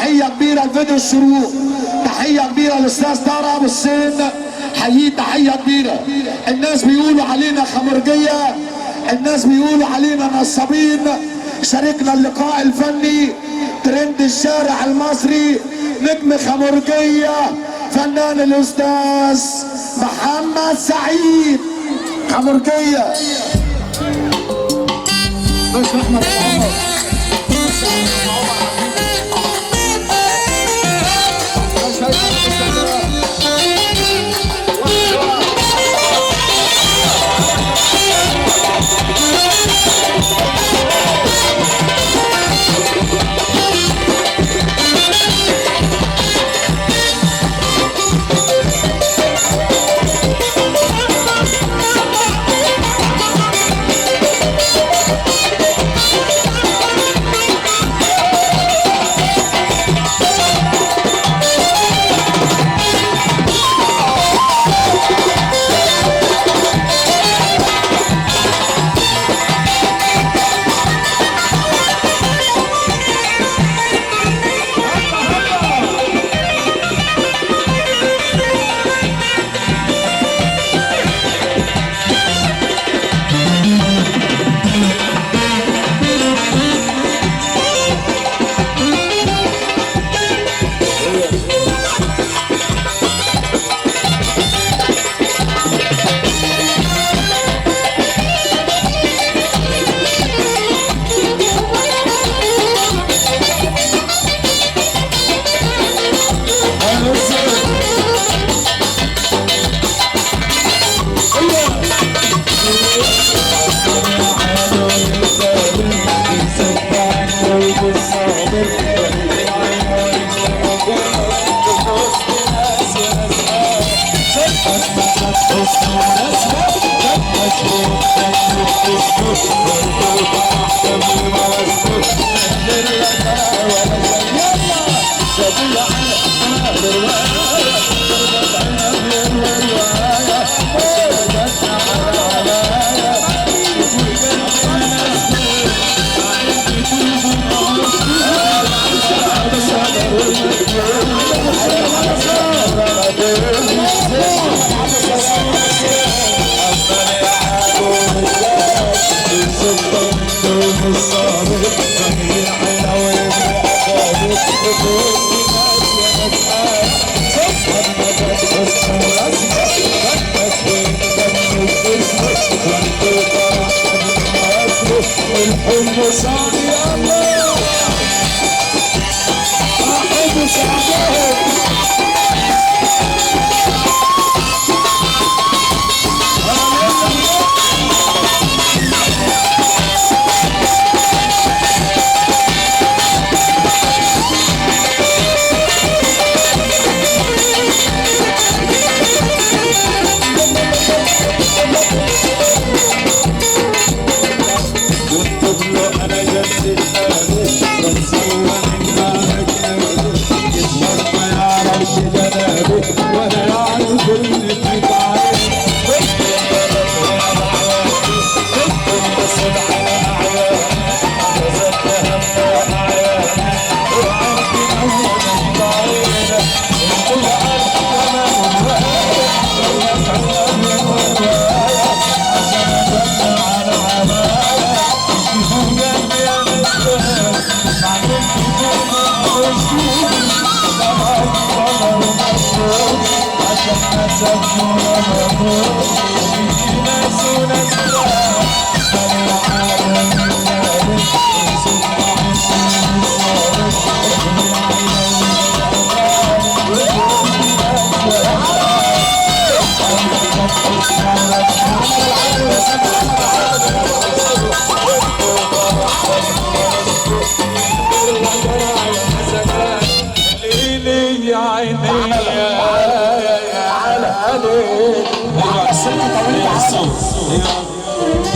تحيه كبيره لفيديو الشروق، تحيه كبيره للاستاذ طارق ابو السن، حييه تحيه كبيره. الناس بيقولوا علينا خمرجيه، الناس بيقولوا علينا نصابين. شاركنا اللقاء الفني ترند الشارع المصري نجم خمرجيه فنان الاستاذ محمد سعيد خمرجيه. بس احمد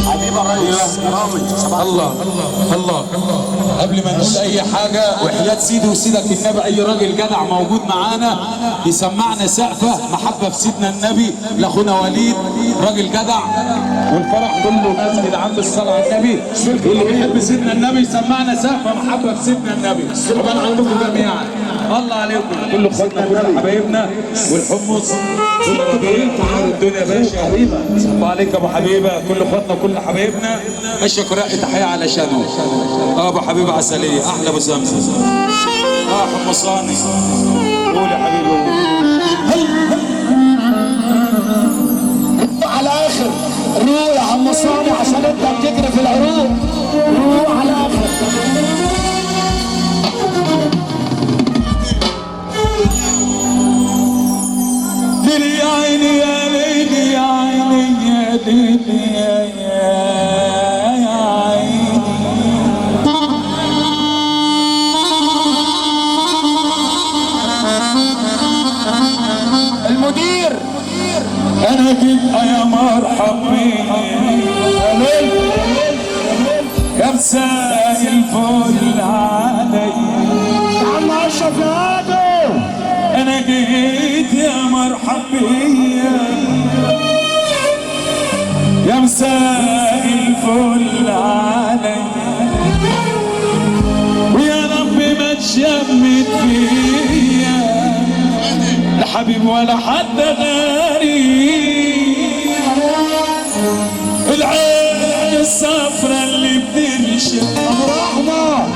حبيب الله الله. قبل ما نقول اي حاجه وحياه سيدي وسيدك النبي، اي راجل جدع موجود معانا يسمعنا سقفه محبه في سيدنا النبي لاخونا وليد، راجل جدع والفرح كله ناس جدعان بالصلاه على النبي، واللي بيحب سيدنا النبي يسمعنا سقفه محبه في سيدنا النبي. طبعا عندكم جميعا الله عليكم كل اخواتنا كل حبايبنا والحمص الدنيا باشا حبيبه. صلوا عليك يا ابو حبيبه، كل اخواتنا كل حبايبنا. اشكر رأي تحيه علشانه ابو حبيبه عسليه احلى ابو سمسم حمصاني. قول يا حبيبي على اخر روح يا حمصاني عشان انت بتجري في العروق. روح على اخر. ليلي يا عيني يا ليلي يا عيني يا ليلي يا عيني. المدير انا جيت يا مرحب يا مساء الفل علي يا عم اشرف يا ادو. انا جيت يا مرحب بيا يا مساء الفل علي، ويا رب ما تشمت فيا لا حبيب ولا حد غريب. العين الصفرا اللي بتنشف رحمه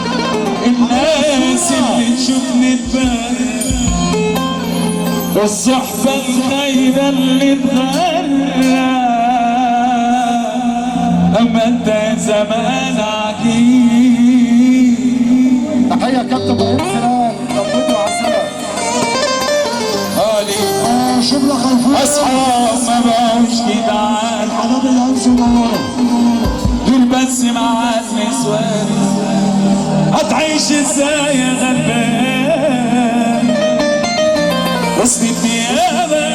الناس اللي تشوفني تبان، والصحبة الخايبة اللي تغرى، أما أنت زمان عجيب. تحيه كابتن ابراهيم سلام ربنا وعسلك. شوف لك أصحاب ما بقوش جدعان، الحباب اللي همشوا ورا دول بس مع النسوان. هتعيش ازاي يا غلبان وسط الديابة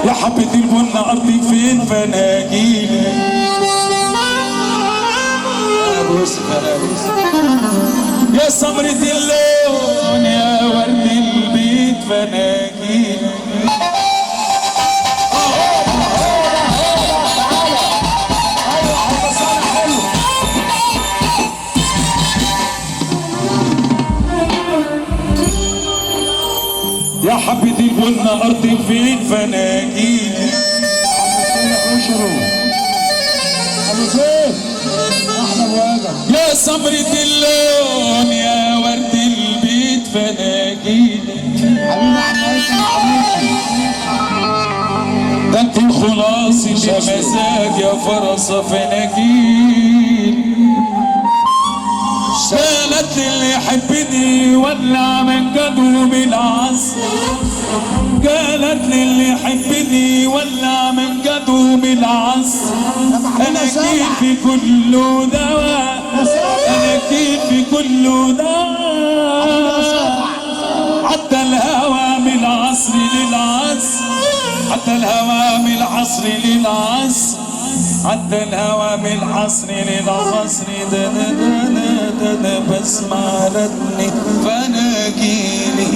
يا حبة البن أرضي فين فناجيلي. يا سمرة اللون يا ورد البيت فناجيلي. يا حبة البن أرضي فين فناجيلي. يا سمرة اللون يا ورد البيت فناجيلي. ده انت الخلاص يا مزاج يا فرصة فناجيلي. قالت لي اللي يحبني ولع من جدو بالعصر، قالت لي اللي يحبني ولع من جدو بالعصر. انا كيفي كله دواء، انا كيفي كله دواء، حتى الهوى من العصر للعصر، حتى الهوى من العصر للعصر، حتى الهوى من العصر للعصر. ده بسمع ردني فناجيلي.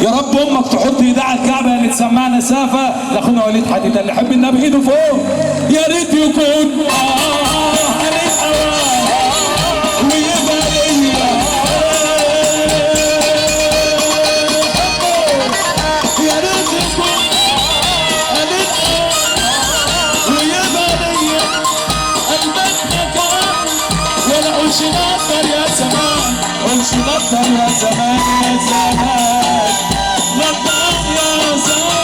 يا رب امك تحط ايدها على الكعبه اللي تسمعنا سافه لاخونا وليد حديده اللي يحب النبي ايده فوق. يا ريت يكون عليك هواه ويبقى ليا. يا ريت يكون عليك ويبقى ليا قلبك مكان ولا قولش نقدر يا زمان، قولش نقدر يا زمان يا زمان نقدر يا زمان.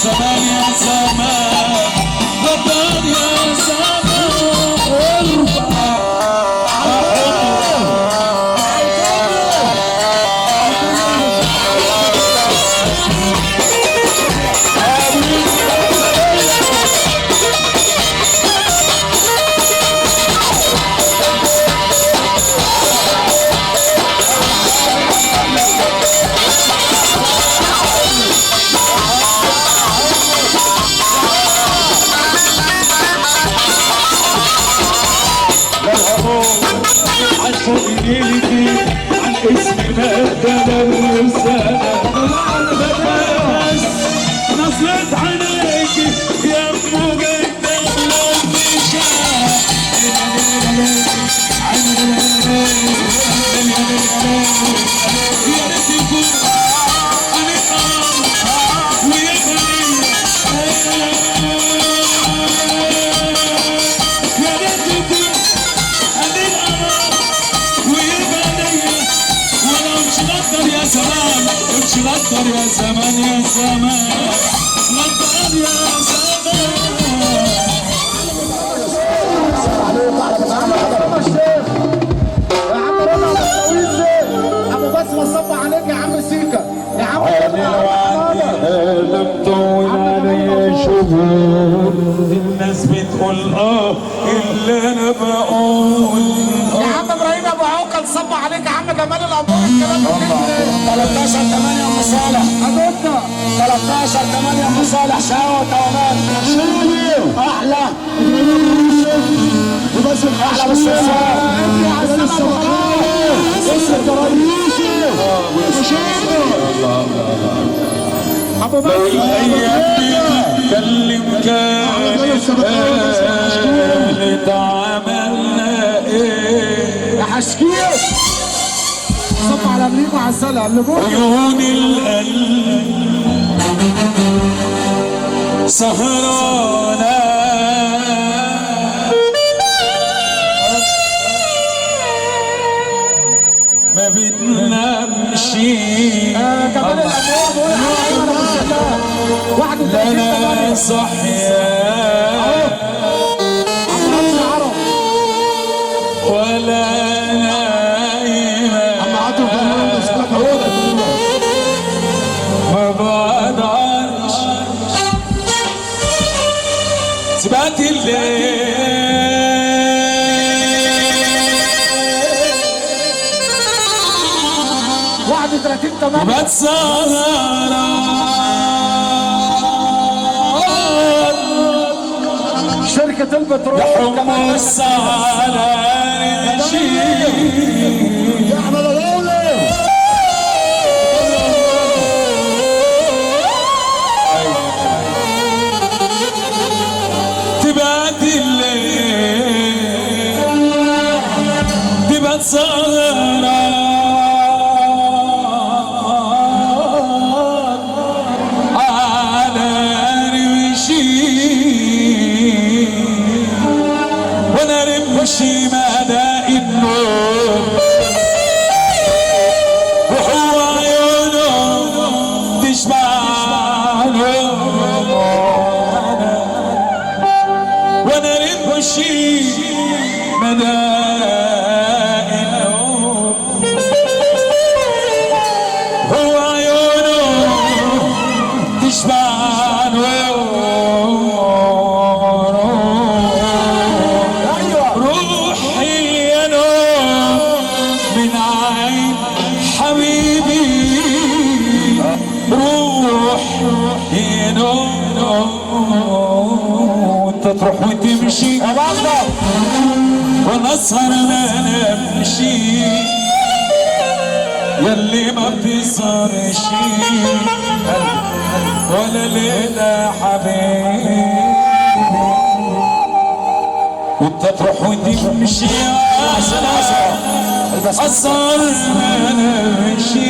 زمان يا زمان غدار يا زمان ارفع عشق ليلتي عن اسمنا الدلال والرسالة بس نصرت عليك يا مقدم للنشاء يا ريت يكون ويا يا ريت يكون يا زمان امشي غدر يا زمان يا زمان غدر يا زمان يا عم رضا بالطويل ابو بسمه صب عليك يا عم سيكا يا عم لم طول علي شهور الناس بتقول اللي انا بقول يا عم ابراهيم ابو عوكل صب عليك يا عم جمال الامور الكلام 13 8 ام صالح ادوتا 13 8 ام صالح شهوه تومان احلى وبس احلى بالصفار انت يا الصفار اسم الرئيسي ابو بكر الايام بتتكلم كانت عملنا ايه يا حشكيش صب على امريكا وعسلها اللي بكره عيون القلب سهرانة ما بتنامش كمان الامور لا انا صحيان ولا ما بقدرش سبات الليل 31 8 بتسهر شركة البترول يحرم السهر يا احمد الغولي تبات الليل تبات سهران على رمشي وانا رمشي مدى النور وهو عيونه تشبع وانا رمشي مدى النور هو عيونه تشبع روحي يا نور من عين حبيبي روحي يا نور انت تروح وتمشي وانا اسهر ما نمشي ياللي ما بتسهرش ولا ليلة حبيبي وانت تروح وتمشي اسهر ما نمشي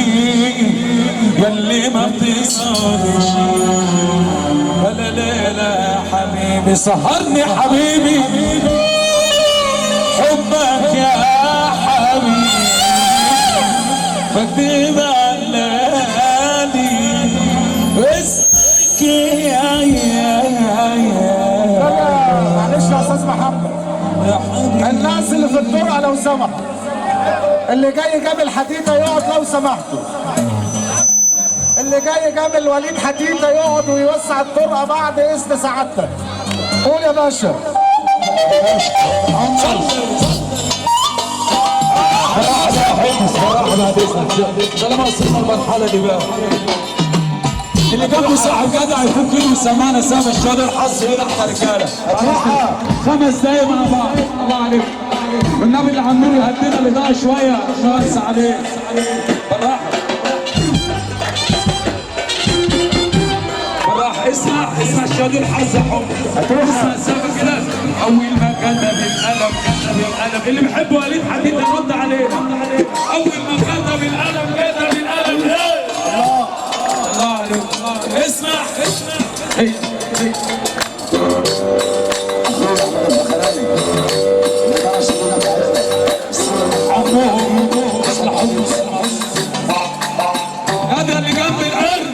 ياللي ما بتسهرش ولا ليلة حبيبي سهرني حبيبي حبك يا حبيبي بكتب على اسمك يا محمد. يا حبيبي الناس اللي في الطرقه لو سمحوا، اللي جاي جاب الحديده يقعد لو سمحتوا. اللي جاي جاب الوليد حديده يقعد ويوسع الطرقه بعد اذن سعادتك. قول يا باشا. صراحة بعد اذنك طالما وصلنا المرحلة دي بقى اللي جنبه صاحب جدع يفك ايده ويسمعنا سام الشاطر الحظ هنا احنا رجاله 5 دقايق مع بعض. الله عليك والنبي اللي عمال يهدينا اللي ضاع شويه ناقص عليه بالراحه بالراحه. اسمع الشاطر الحظ يا حب. اسمع السقف كده. اول ما كتب القلم اللي بيحب وليد حديد يرد عليه. اول ما كتب القلم الله عليك. اسمع هذا اللي جنب القلب.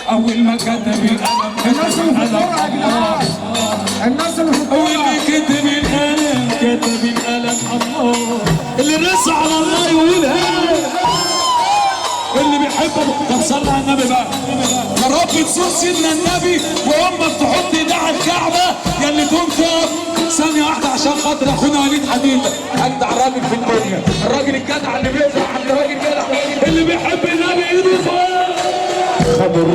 اول ما كتب القلم الناس اللي في الطرقه يا جدعان، الناس اللي في الطرقه. اول ما كتب القلم الله اللي رسى على الله يقولها. اللي بيحبه طب صلى على النبي بقى. يا رب تزور سيدنا النبي وامك تحط ايدها على الكعبه يا اللي تقوم تقف ثانيه واحده عشان خاطر اخونا وليد حديده اجدع راجل في الدنيا. الراجل الجدع اللي بيزرع عند راجل جدع اللي بيحب النبي ايده فوق. خبر